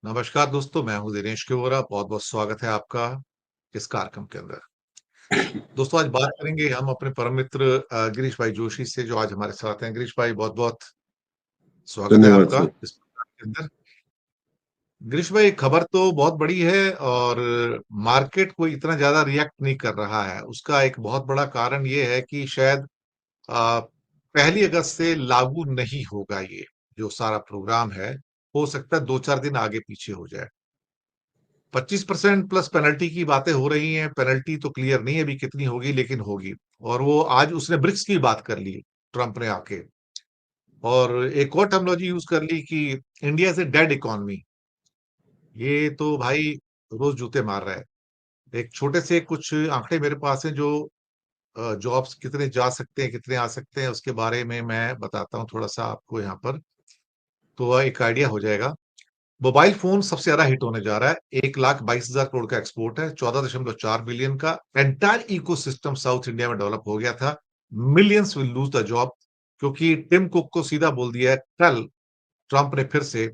नमस्कार दोस्तों, मैं हूँ दिनेश केवरा। बहुत-बहुत स्वागत है आपका इस कार्यक्रम के अंदर। दोस्तों, आज बात करेंगे हम अपने परम मित्र गिरीश भाई जोशी से, जो आज हमारे साथ हैं। गिरीश भाई, बहुत-बहुत स्वागत है धन्यवाद आपका सर। इस प्रोग्राम के अंदर। गिरीश भाई, खबर तो बहुत बड़ी है और मार्केट कोई इतना ज़्यादा रिएक्ट नहीं कर रहा है। उसका एक बहुत बड़ा कारण ये है कि शायद अ, 1 अगस्त से लागू नहीं होगा ये, जो सारा प्रोग्राम है। हो सकता है 2-4 दिन आगे-पीछे हो जाए। 25% प्लस पेनल्टी की बातें हो रही हैं। पेनल्टी तो क्लियर नहीं है अभी कितनी होगी, लेकिन होगी। और वो आज उसने ब्रिक्स की बात कर ली, ट्रंप ने आके। और एक और टर्मिनोलॉजी यूज कर ली कि India is a dead economy. ये तो भाई रोज जूते मार रहा है। एक छोटे से कुछ आंकड़े मेरे पास हैं, जो जॉब्स कितने जा सकते हैं, कितने आ सकते हैं, उसके बारे में मैं बताता हूँ थोड़ा सा आपको यहाँ पर, तो एक आइडिया हो जाएगा। मोबाइल फोन सबसे ज्यादा हिट होने जा रहा है। 1,22,000 करोड़ का एक्सपोर्ट है, 14.4 बिलियन का। एंटायर इकोसिस्टम साउथ इंडिया में डेवलप हो गया था। Millions will lose the job, क्योंकि टिम कुक को सीधा बोल दिया है कल ट्रंप ने फिर से,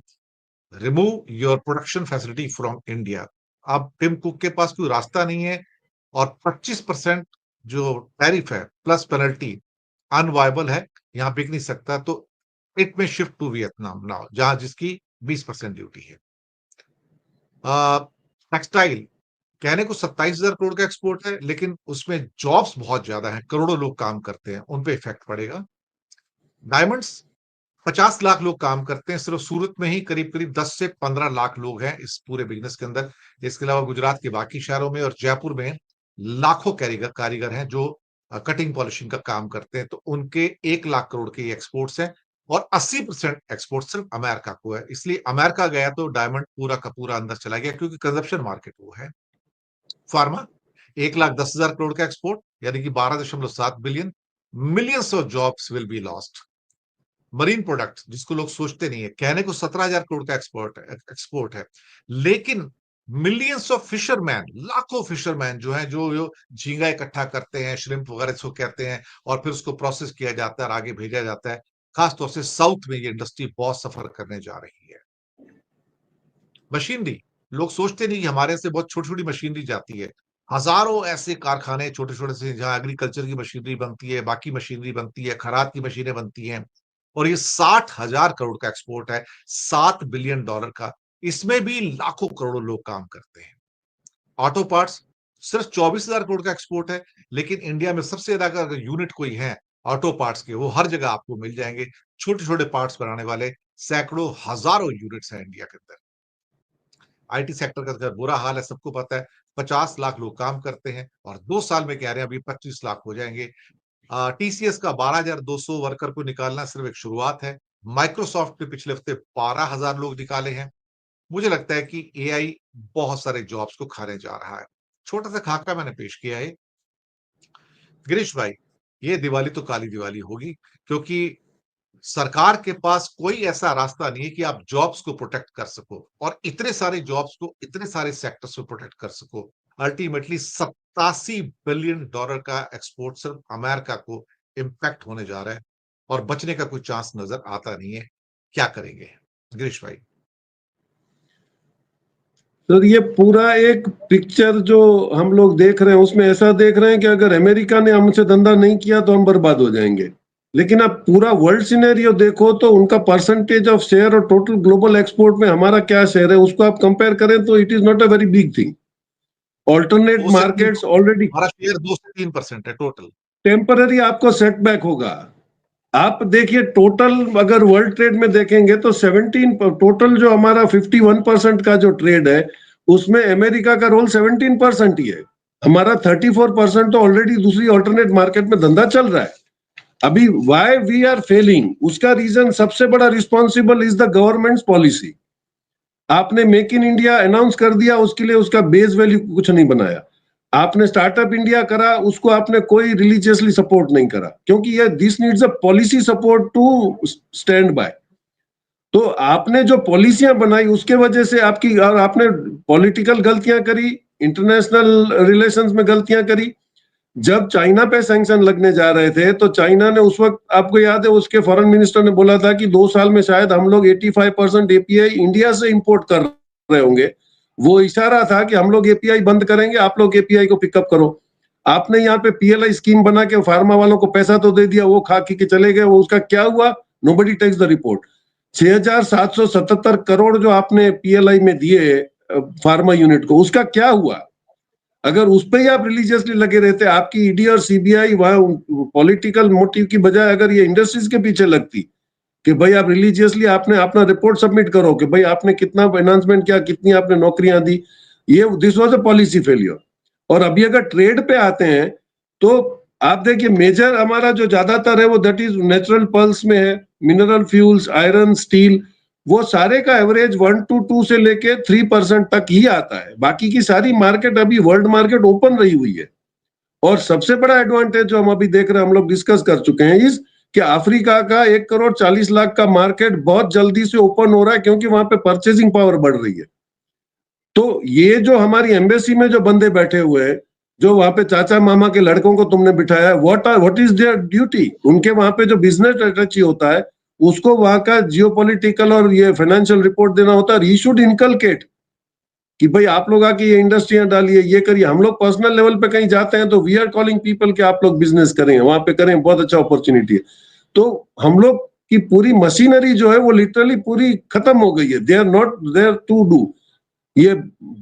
remove your production facility from India. अब टिम कुक के पास कोई रास्ता नहीं है। और 25% जो टैरिफ है प्लस पेनल्टी अनवायबल है, यहां बिक नहीं सकता। तो इट में शिफ्ट टू वियतनाम नाउ, जहां जिसकी 20% ड्यूटी है। टेक्सटाइल, कहने को 27,000 करोड़ का एक्सपोर्ट है, लेकिन उसमें जॉब्स बहुत ज्यादा हैं, करोड़ों लोग काम करते हैं, उन पे इफेक्ट पड़ेगा। डायमंड्स, 50 लाख लोग काम करते हैं सिर्फ सूरत में ही। करीब करीब 10 से 15 लाख लोग हैं इस पूरे बिजनेस के अंदर। इसके अलावा गुजरात के बाकी शहरों में और जयपुर में लाखों कारीगर कारीगर हैं, जो कटिंग पॉलिशिंग का काम करते हैं। तो उनके 1 लाख करोड़ के एक्सपोर्ट्स हैं। और 80% एक्सपोर्ट सिर्फ अमेरिका को है। इसलिए अमेरिका गया तो डायमंड पूरा का पूरा अंदर चला गया, क्योंकि कंजप्शन मार्केट वो है। फार्मा, 1,10,000 करोड़ का एक्सपोर्ट, यानी कि 12.7 billion. Millions of jobs will be lost. Marine products, जिसको लोग सोचते नहीं है, कहने को 17,000 करोड़ का एक्सपोर्ट है, लेकिन मिलियंस ऑफ फिशरमैन, लाखों फिशरमैन जो हैं, जो झींगा इकट्ठा करते हैं, श्रिम्प वगैरह इसको कहते हैं, और फिर उसको प्रोसेस किया जाता है और आगे भेजा जाता है। खासतौर से साउथ में ये इंडस्ट्री बहुत सफर करने जा रही है। मशीनरी, लोग सोचते नहीं कि हमारे से बहुत छोटी छोटी मशीनरी जाती है। हजारों ऐसे कारखाने छोटे छोटे से, जहां एग्रीकल्चर की मशीनरी बनती है, बाकी मशीनरी बनती है, खराद की मशीनें बनती हैं। और ये 60,000 करोड़ का एक्सपोर्ट है, $7 बिलियन का। इसमें भी लाखों करोड़ों लोग काम करते हैं। ऑटो पार्ट्स, सिर्फ 24,000 करोड़ का एक्सपोर्ट है, लेकिन इंडिया में सबसे ज्यादा अगर यूनिट कोई है ऑटो पार्ट्स के, वो हर जगह आपको मिल जाएंगे। छोटे छोटे पार्ट्स बनाने वाले सैकड़ों हजारों यूनिट्स हैं इंडिया के अंदर। आईटी सेक्टर का अगर बुरा हाल है, सबको पता है। 50 लाख लोग काम करते हैं और 2 साल में कह रहे हैं अभी 25 लाख हो जाएंगे। टीसीएस का 12,200 वर्कर को निकालना सिर्फ एक शुरुआत है। माइक्रोसॉफ्ट ने पिछले हफ्ते 12,000 लोग निकाले हैं। मुझे लगता है कि एआई बहुत सारे जॉब्स को खाने जा रहा है। छोटा सा खाका मैंने पेश किया है। गिरीश भाई, ये दिवाली तो काली दिवाली होगी, क्योंकि सरकार के पास कोई ऐसा रास्ता नहीं है कि आप जॉब्स को प्रोटेक्ट कर सको, और इतने सारे जॉब्स को इतने सारे सेक्टर्स को प्रोटेक्ट कर सको। अल्टीमेटली $87 बिलियन का एक्सपोर्ट सिर्फ अमेरिका को इम्पैक्ट होने जा रहा है, और बचने का कोई चांस नजर आता नहीं है। क्या करेंगे गिरीश भाई? सर, ये पूरा एक पिक्चर जो हम लोग देख रहे हैं, उसमें ऐसा देख रहे हैं कि अगर अमेरिका ने हमसे धंधा नहीं किया तो हम बर्बाद हो जाएंगे। लेकिन अब पूरा वर्ल्ड सिनेरियो देखो तो उनका परसेंटेज ऑफ शेयर और टोटल ग्लोबल एक्सपोर्ट में हमारा क्या शेयर है, उसको आप कंपेयर करें तो it is not a very big thing. Alternate 2 से 3, मार्केट्स ऑलरेडी हमारा शेयर 2 से 3% है टोटल। टेम्पररी आपको सेटबैक होगा। आप देखिए, टोटल अगर वर्ल्ड ट्रेड में देखेंगे तो 17 टोटल जो हमारा 51% का जो ट्रेड है, उसमें अमेरिका का रोल 17% ही है। हमारा 34% तो ऑलरेडी दूसरी ऑल्टरनेट मार्केट में धंधा चल रहा है। अभी वाई वी आर फेलिंग, उसका रीजन सबसे बड़ा responsible is the government policy. आपने मेक इन इंडिया अनाउंस कर दिया, उसके लिए उसका बेस वैल्यू कुछ नहीं बनाया। आपने स्टार्टअप इंडिया करा, उसको आपने कोई रिलीजियसली सपोर्ट नहीं करा, क्योंकि ये this needs a policy support to stand by. तो आपने जो पॉलिसियां बनाई उसके वजह से आपकी, और आपने पॉलिटिकल गलतियां करी, इंटरनेशनल रिलेशंस में गलतियां करी। जब चाइना पे सैंक्शन लगने जा रहे थे तो चाइना ने उस वक्त, आपको याद है, उसके फॉरेन मिनिस्टर ने बोला था कि 2 साल में शायद हम लोग 85% एपीआई इंडिया से इंपोर्ट कर रहे होंगे, वो इशारा था कि हम लोग एपीआई बंद करेंगे, आप लोग एपीआई को पिकअप करो। आपने यहाँ पे पीएलआई स्कीम बना के फार्मा वालों को पैसा तो दे दिया, वो खा के चले गए, वो उसका क्या हुआ? Nobody takes the report. 6,777 crore जो आपने पीएलआई में दिए फार्मा यूनिट को, उसका क्या हुआ? अगर उस पर ही आप रिलीजियसली लगे रहते, आपकी ईडी और सीबीआई वहां पॉलिटिकल मोटिव की बजाय अगर ये इंडस्ट्रीज के पीछे लगती कि भाई आप रिलीजियसली आपने अपना रिपोर्ट सबमिट करो कि भाई आपने कितना फाइनेंसमेंट किया, कितनी आपने नौकरियां दी, ये this was a policy failure. और अभी अगर ट्रेड पे आते हैं तो आप देखिए मेजर हमारा जो ज्यादातर है वो दैट इज नेचुरल पर्ल्स में है, मिनरल फ्यूल्स, आयरन, स्टील, वो सारे का एवरेज 1 to 2 से लेके 3% तक ही आता है। बाकी की सारी मार्केट अभी वर्ल्ड मार्केट ओपन रही हुई है। और सबसे बड़ा एडवांटेज जो हम अभी देख रहे हैं, हम लोग डिस्कस कर चुके हैं, इस कि अफ्रीका का 1,40,00,000 का मार्केट बहुत जल्दी से ओपन हो रहा है क्योंकि वहां पे परचेसिंग पावर बढ़ रही है। तो ये जो हमारी एम्बेसी में जो बंदे बैठे हुए हैं, जो वहां पे चाचा मामा के लड़कों को तुमने बिठाया है, व्हाट इज देयर ड्यूटी? उनके वहां पे जो बिजनेस अटैची होता है उसको वहां का जियोपॉलिटिकल और ये फाइनेंशियल रिपोर्ट देना होता है। ही शुड इनकलकेट कि भाई आप लोग आके ये इंडस्ट्रियां डालिए, ये करिए। हम लोग पर्सनल लेवल पे कहीं जाते हैं तो वी आर कॉलिंग पीपल कि आप लोग बिजनेस करें, वहां पे करें, बहुत अच्छा अपॉर्चुनिटी है। तो हम लोग की पूरी मशीनरी जो है वो लिटरली पूरी खत्म हो गई है। They are not there to do. ये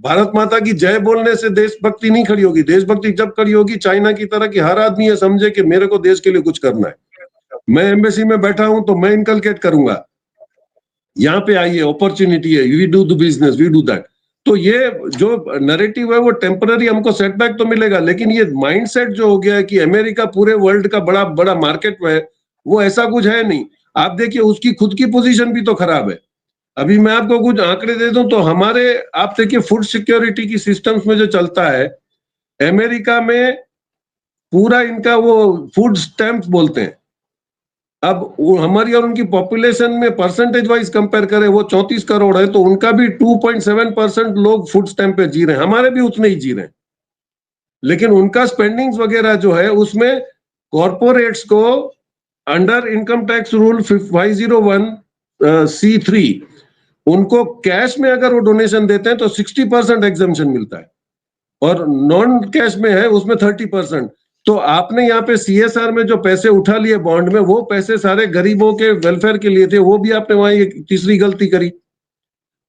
भारत माता की जय बोलने से देशभक्ति नहीं खड़ी होगी। देशभक्ति जब खड़ी होगी चाइना की तरह कि हर आदमी ये समझे कि मेरे को देश के लिए कुछ करना है। मैं एम्बेसी में बैठा हूं तो मैं इनकलकेट करूंगा, यहाँ पे आइए, अपॉर्चुनिटी है, we do the business, we do that. तो ये जो नैरेटिव है वो टेम्पररी हमको सेटबैक तो मिलेगा, लेकिन ये माइंडसेट जो हो गया है कि अमेरिका पूरे वर्ल्ड का बड़ा बड़ा मार्केट में है, वो ऐसा कुछ है नहीं। आप देखिए उसकी खुद की पोजीशन भी तो खराब है। अभी मैं आपको कुछ आंकड़े दे दूं तो हमारे, आप देखिए फूड सिक्योरिटी की सिस्टम्स में जो चलता है अमेरिका में, पूरा इनका वो फूड स्टैंप बोलते हैं। अब हमारी और उनकी पॉपुलेशन में परसेंटेज वाइज कंपेयर करें, वो 34 करोड़ है, तो उनका भी 2.7% लोग फूड स्टैंप पे जी रहे हैं, हमारे भी उतने ही जी रहे हैं। लेकिन उनका स्पेंडिंग्स वगैरह जो है उसमें कॉरपोरेट्स को under income tax rule 501(c)(3 उनको कैश में अगर वो डोनेशन देते हैं तो 60% एग्जम्पशन मिलता है, और नॉन कैश में है उसमें 30%। तो आपने यहाँ पे सीएसआर में जो पैसे उठा लिए बॉन्ड में, वो पैसे सारे गरीबों के वेलफेयर के लिए थे, वो भी आपने वहां एक तीसरी गलती करी।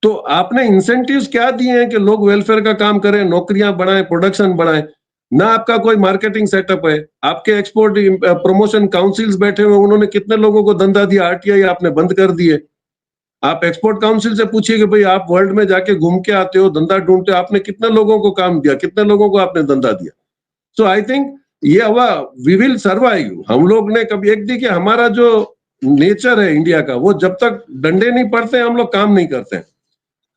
तो आपने इंसेंटिव्स क्या दिए हैं कि लोग वेलफेयर का काम करें, नौकरियां बढ़ाएं, प्रोडक्शन बढ़ाएं? ना आपका कोई मार्केटिंग सेटअप है। आपके एक्सपोर्ट प्रमोशन काउंसिल्स बैठे हुए, उन्होंने कितने लोगों को धंधा दिया? आरटीआई आपने बंद कर दिए। आप एक्सपोर्ट काउंसिल से पूछिए कि भाई आप वर्ल्ड में जाके घूम के आते हो, धंधा ढूंढते हो, आपने कितने लोगों को काम दिया, कितने लोगों को आपने धंधा दिया? सो आई थिंक ये हुआ, वी विल सर्वाइव। हम लोग ने कभी, एक देखिए हमारा जो नेचर है इंडिया का, वो जब तक डंडे नहीं पड़ते हम लोग काम नहीं करते हैं।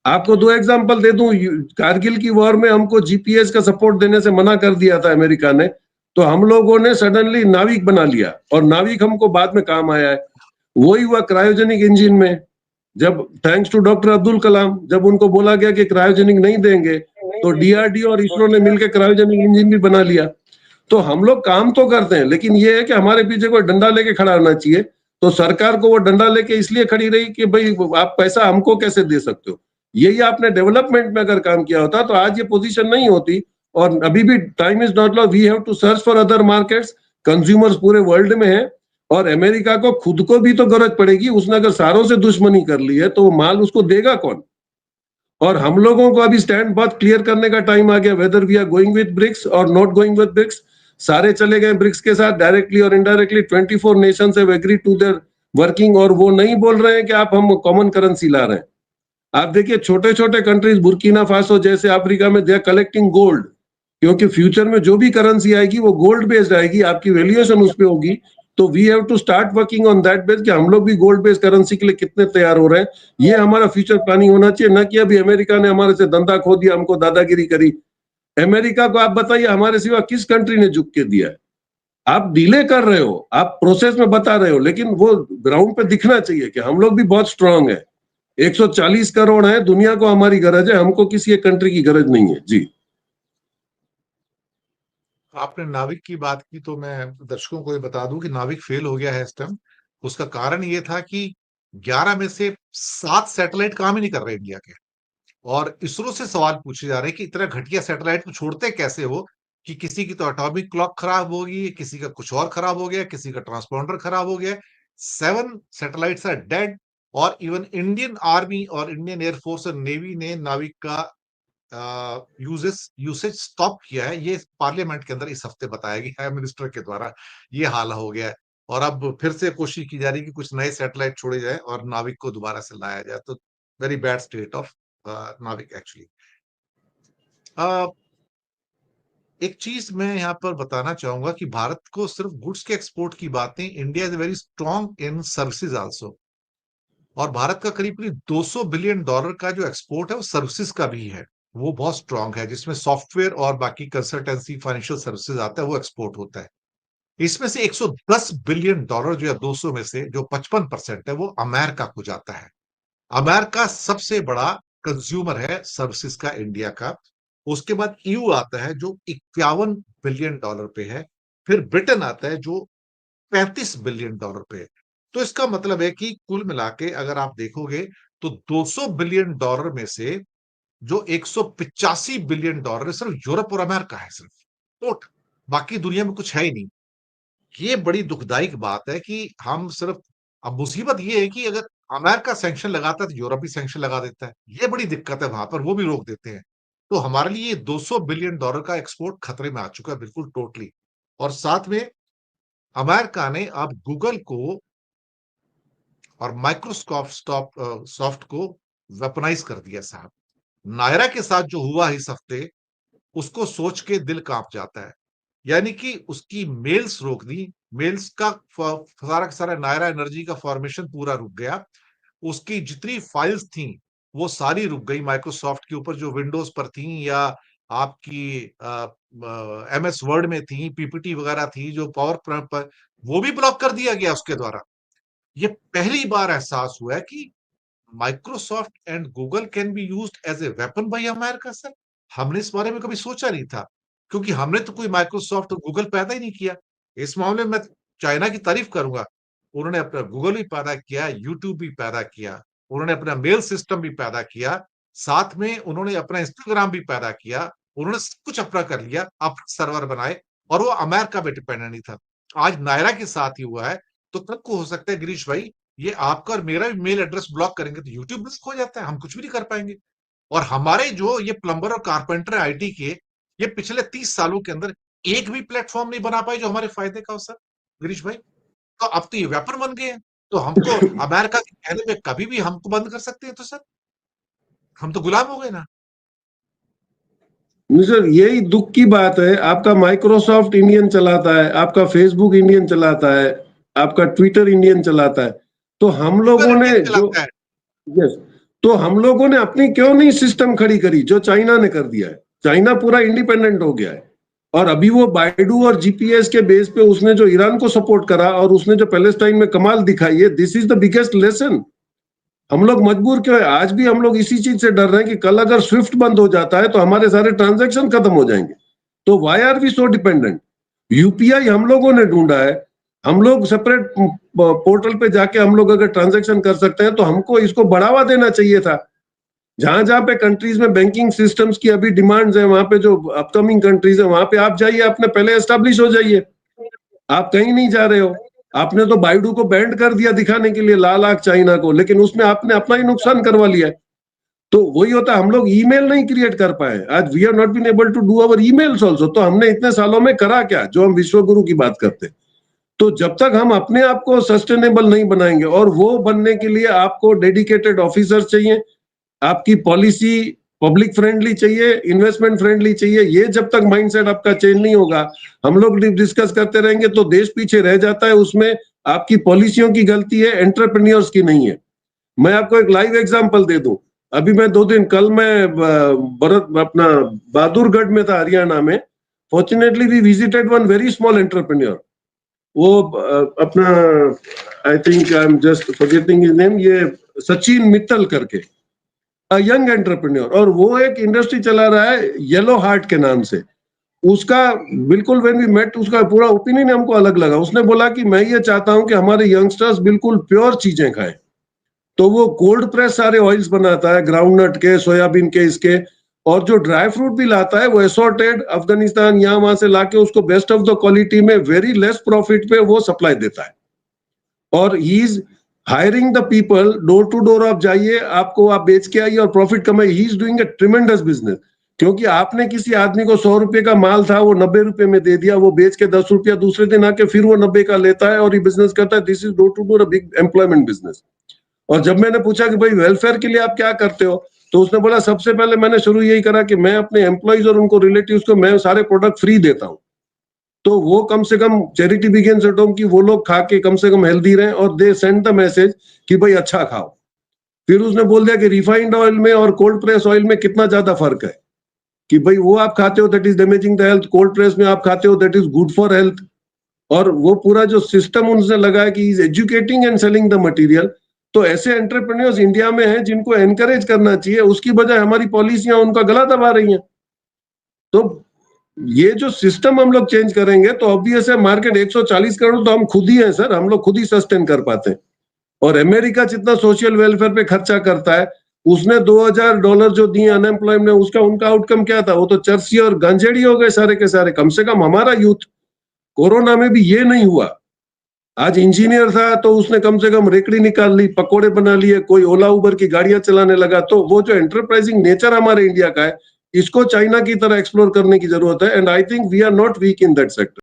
आपको दो एग्जांपल दे दूं, कारगिल की वॉर में हमको जीपीएस का सपोर्ट देने से मना कर दिया था अमेरिका ने, तो हम लोगों ने सडनली नाविक बना लिया, और नाविक हमको बाद में काम आया है। वही हुआ क्रायोजेनिक इंजन में, जब thanks to doctor Abdul Kalam, जब उनको बोला गया कि क्रायोजेनिक नहीं देंगे, तो डीआरडीओ और इसरो ने मिलकर क्रायोजेनिक इंजन भी बना लिया। तो हम लोग काम तो करते हैं, लेकिन ये है कि हमारे पीछे कोई डंडा लेके खड़ा होना चाहिए। तो सरकार को वो डंडा लेके इसलिए खड़ी रही कि भाई आप पैसा हमको कैसे दे सकते हो। यही आपने डेवलपमेंट में अगर काम किया होता तो आज ये पोजीशन नहीं होती। और अभी भी time is not law, we have to search for other markets. Consumers पूरे वर्ल्ड में है, और अमेरिका को खुद को भी तो गरज पड़ेगी। उसने अगर सारों से दुश्मनी कर ली है तो वो माल उसको देगा कौन? और हम लोगों को अभी स्टैंड बहुत क्लियर करने का टाइम आ गया, whether we are going with BRICS और नॉट गोइंग विद ब्रिक्स। सारे चले गए ब्रिक्स के साथ, डायरेक्टली और indirectly 24 nations have agreed to their working, और वो नहीं बोल रहे हैं कि आप हम कॉमन करेंसी ला रहे हैं। आप देखिए छोटे छोटे कंट्रीज, बुर्किना फासो जैसे अफ्रीका में, दे आर कलेक्टिंग गोल्ड, क्योंकि फ्यूचर में जो भी करेंसी आएगी वो गोल्ड बेस्ड आएगी, आपकी वैल्यूएशन उस पर होगी। तो we have to start working on that base कि हम लोग भी गोल्ड बेस्ड करेंसी के लिए कितने तैयार हो रहे हैं। ये हमारा फ्यूचर प्लानिंग होना चाहिए, ना कि अभी अमेरिका ने हमारे से धंधा खो दिया, हमको दादागिरी करी। अमेरिका को आप बताइए हमारे सिवा किस कंट्री ने झुक के दिया है? आप डिले कर रहे हो, आप प्रोसेस में बता रहे हो, लेकिन वो ग्राउंड पे दिखना चाहिए कि हम लोग भी बहुत स्ट्रांग है। 140 करोड़ है, दुनिया को हमारी गरज है, हमको किसी एक कंट्री की गरज नहीं है जी। आपने नाविक की बात की तो मैं दर्शकों को ये बता दूं कि नाविक फेल हो गया है इस टाइम। उसका कारण ये था कि 11 में से 7 सैटेलाइट काम ही नहीं कर रहे इंडिया के। और इसरो से सवाल पूछे जा रहे हैं कि इतना घटिया सैटेलाइट को छोड़ते कैसे हो, कि किसी की तो एटॉमिक क्लॉक खराब होगी, किसी का कुछ और खराब हो गया, किसी का ट्रांसपॉन्डर खराब हो गया। 7 सैटेलाइट्स आर डेड। और इवन इंडियन आर्मी और इंडियन एयरफोर्स और नेवी ने नाविक का यूसेज स्टॉप किया है। ये पार्लियामेंट के अंदर इस हफ्ते बताया गया है मिनिस्टर के द्वारा। ये हाल हो गया है। और अब फिर से कोशिश की जा रही है कि कुछ नए सैटेलाइट छोड़े जाए और नाविक को दोबारा से लाया जाए। तो वेरी बैड स्टेट ऑफ नाविक एक्चुअली। एक चीज मैं यहाँ पर बताना चाहूंगा कि भारत को सिर्फ गुड्स के एक्सपोर्ट की बात नहीं, India is very strong in services also. और भारत का करीब करीब $200 बिलियन का जो एक्सपोर्ट है वो सर्विसेज का भी है। वो बहुत स्ट्रांग है, जिसमें सॉफ्टवेयर और बाकी कंसल्टेंसी फाइनेंशियल सर्विसेज आता है, वो एक्सपोर्ट होता है। इसमें से $110 बिलियन जो है 200 में से जो 55% है वो अमेरिका को जाता है। अमेरिका सबसे बड़ा कंज्यूमर है सर्विसेज का इंडिया का। उसके बाद ईयू आता है जो $51 बिलियन पे है। फिर ब्रिटेन आता है जो $35 बिलियन पे है। तो इसका मतलब है कि कुल मिला के अगर आप देखोगे तो $200 बिलियन में से जो $185 बिलियन सिर्फ यूरोप और अमेरिका है, सिर्फ तो बाकी दुनिया में कुछ है ही नहीं। ये बड़ी दुखदायी बात है कि हम सिर्फ, अब मुसीबत ये है कि अगर अमेरिका सैंक्शन लगाता है तो यूरोप भी सैंक्शन लगा देता है। ये बड़ी दिक्कत है वहां पर, वो भी रोक देते हैं। तो हमारे लिए $200 बिलियन का एक्सपोर्ट खतरे में आ चुका है, बिल्कुल टोटली। और साथ में अमेरिका ने अब गूगल को और माइक्रोसॉफ्ट सॉफ्ट को वेपनाइज कर दिया साहब। नायरा के साथ जो हुआ इस हफ्ते, उसको सोच के दिल कांप जाता है। यानी कि उसकी मेल्स रोक दी। मेल्स का सारा का सारा नायरा एनर्जी का फॉर्मेशन पूरा रुक गया। उसकी जितनी फाइल्स थी वो सारी रुक गई माइक्रोसॉफ्ट के ऊपर, जो विंडोज पर थी या आपकी MS वर्ड में थी, पीपीटी वगैरह थी जो पावर पर, वो भी ब्लॉक कर दिया गया उसके द्वारा। ये पहली बार एहसास हुआ है कि Microsoft and Google can be used as a weapon by America sir. हमने इस बारे में कभी सोचा नहीं था, क्योंकि हमने तो कोई माइक्रोसॉफ्ट और गूगल पैदा ही नहीं किया। इस मामले में मैं चाइना की तारीफ करूंगा। उन्होंने अपना गूगल भी पैदा किया, यूट्यूब भी पैदा किया, उन्होंने अपना मेल सिस्टम भी पैदा किया, साथ में उन्होंने अपना इंस्टाग्राम भी पैदा किया। उन्होंने सब कुछ अपना कर लिया, अपने सर्वर बनाए, और वो अमेरिका पे डिपेंडेंट नहीं था। आज नायरा के साथ ही हुआ है। तो कब को हो सकता है गिरीश भाई, ये आपका और मेरा भी मेल एड्रेस ब्लॉक करेंगे तो यूट्यूब ब्लॉक हो जाता है, हम कुछ भी नहीं कर पाएंगे। और हमारे जो ये प्लम्बर और कारपेंटर आईटी के, ये पिछले 30 सालों के अंदर एक भी प्लेटफॉर्म नहीं बना पाए जो हमारे फायदे का हो सर, गिरीश भाई। तो अब तो ये व्यापार बन गए हैं। तो हमको अमेरिका के कहने पे कभी भी हमको बंद कर सकते हैं तो सर, हम तो गुलाम हो गए ना। सर यही दुख की बात है। आपका माइक्रोसॉफ्ट इंडियन चलाता है, आपका फेसबुक इंडियन चलाता है, आपका ट्विटर इंडियन चलाता है। तो हम गूगल लोगों ने इंडियन जो, चलाता है। यस, तो हम लोगों ने अपनी क्यों नहीं सिस्टम खड़ी करी जो चाइना ने कर दिया है। चाइना पूरा इंडिपेंडेंट हो गया है। और अभी वो बाइडू और जीपीएस के बेस पे उसने जो ईरान को सपोर्ट करा और उसने जो पैलेस्टाइन में कमाल दिखाई है, this is the biggest lesson. हम लोग मजबूर क्यों है? आज भी हम लोग इसी चीज से डर रहे हैं कि कल अगर स्विफ्ट बंद हो जाता है तो हमारे सारे ट्रांजैक्शन खत्म हो जाएंगे। तो why are we so dependent? UPI हम लोगों ने ढूंढा है। हम लोग सेपरेट पोर्टल पे जाके हम लोग अगर ट्रांजैक्शन कर सकते हैं तो हमको इसको बढ़ावा देना चाहिए था। जहां जहां पे कंट्रीज में बैंकिंग सिस्टम्स की अभी डिमांड्स है, वहां पे जो अपकमिंग कंट्रीज है वहां पे आप जाइए, अपने पहले एस्टेब्लिश हो जाइए। आप कहीं नहीं जा रहे हो। आपने तो बाइडू को बैंड कर दिया दिखाने के लिए लाल आंख चाइना को, लेकिन उसमें आपने अपना ही नुकसान करवा लिया है। तो वही होता है, हम लोग ईमेल नहीं क्रिएट कर पाए। आज we have not been able to do our emails also. तो हमने इतने सालों में करा क्या जो हम विश्व गुरु की बात करते? तो जब तक हम अपने आप को सस्टेनेबल नहीं बनाएंगे, और वो बनने के लिए आपको डेडिकेटेड ऑफिसर्स चाहिए, आपकी पॉलिसी पब्लिक फ्रेंडली चाहिए, इन्वेस्टमेंट फ्रेंडली चाहिए। ये जब तक माइंडसेट आपका चेंज नहीं होगा, हम लोग डिस्कस करते रहेंगे तो देश पीछे रह जाता है। उसमें आपकी पॉलिसियों की गलती है, एंटरप्रेन्योर्स की नहीं है। मैं आपको एक लाइव एग्जांपल दे दूं। अभी मैं 2 दिन कल मैं भरत अपना बहादुरगढ़ में था, हरियाणा में। Fortunately we visited one very small entrepreneur. वो अपना, I think I am just forgetting his name, ये सचिन मित्तल करके, यंग एंटरप्रेन्योर, और वो एक इंडस्ट्री चला रहा है येलो हार्ट के नाम से। उसका बिल्कुल व्हेन वी मेट, उसका पूरा ओपिनियन हमको अलग लगा। उसने बोला कि मैं ये चाहता हूं कि हमारे यंगस्टर्स बिल्कुल प्योर चीजें खाएं। तो वो कोल्ड प्रेस सारे ऑयल्स बनाता है, ग्राउंडनट के, सोयाबीन के, इसके, और जो ड्राई फ्रूट भी लाता है वो एसोर्टेड अफगानिस्तान यहाँ वहां से लाके उसको बेस्ट ऑफ द क्वालिटी में वेरी लेस प्रॉफिट पे वो सप्लाई देता है। और he is hiring the people, door to door आप जाइए, आपको आप बेच के आइए और प्रॉफिट कमाइए। He is doing a tremendous business, क्योंकि आपने किसी आदमी को 100 रुपए का माल था वो 90 रुपए में दे दिया, वो बेच के 10 रुपया दूसरे दिन आके फिर वो 90 का लेता है और ये बिजनेस करता है। This is door to door a big employment business. और जब मैंने पूछा कि भाई वेलफेयर के लिए आप क्या करते हो, तो उसने बोला सबसे पहले मैंने शुरू यही करा कि मैं अपने एम्प्लॉइज और उनको रिलेटिव्स को मैं सारे प्रोडक्ट फ्री देता हूँ, तो वो कम से कम चैरिटी बिगिंस एट होम की वो लोग खा के कम से कम हेल्दी रहे, और दे सेंड द मैसेज कि भाई अच्छा खाओ। फिर उसने बोल दिया कि रिफाइंड ऑयल में और कोल्ड प्रेस ऑयल में कितना ज्यादा फर्क है, कि भाई वो आप खाते हो that is damaging the health, cold press में आप खाते हो that is good for health. और वो पूरा जो सिस्टम उनसे लगा है कि is educating and selling the material. तो ऐसे एंटरप्रेन्योर्स इंडिया में हैं जिनको एनकरेज करना चाहिए, उसकी बजाय हमारी पॉलिसियां उनका गला दबा रही हैं। तो ये जो सिस्टम हम लोग चेंज करेंगे तो ऑब्वियस है, मार्केट 140 करोड़ तो हम खुद ही हैं सर, हम लोग खुद ही सस्टेन कर पाते हैं। और अमेरिका जितना सोशल वेलफेयर पे खर्चा करता है, उसने $2000 जो दिए अनएम्प्लॉयमेंट, उसका उनका आउटकम क्या था? वो तो चरसी और गंजेड़ी हो गए सारे के सारे। कम से कम हमारा यूथ कोरोना में भी ये नहीं हुआ। आज इंजीनियर था तो उसने कम से कम रेकड़ी निकाल ली, पकोड़े बना लिए, कोई ओला उबर की गाड़ियां चलाने लगा। तो वो जो एंटरप्राइजिंग नेचर हमारे इंडिया का है, इसको चाइना की तरह एक्सप्लोर करने की जरूरत है, and I think we are not weak in that sector.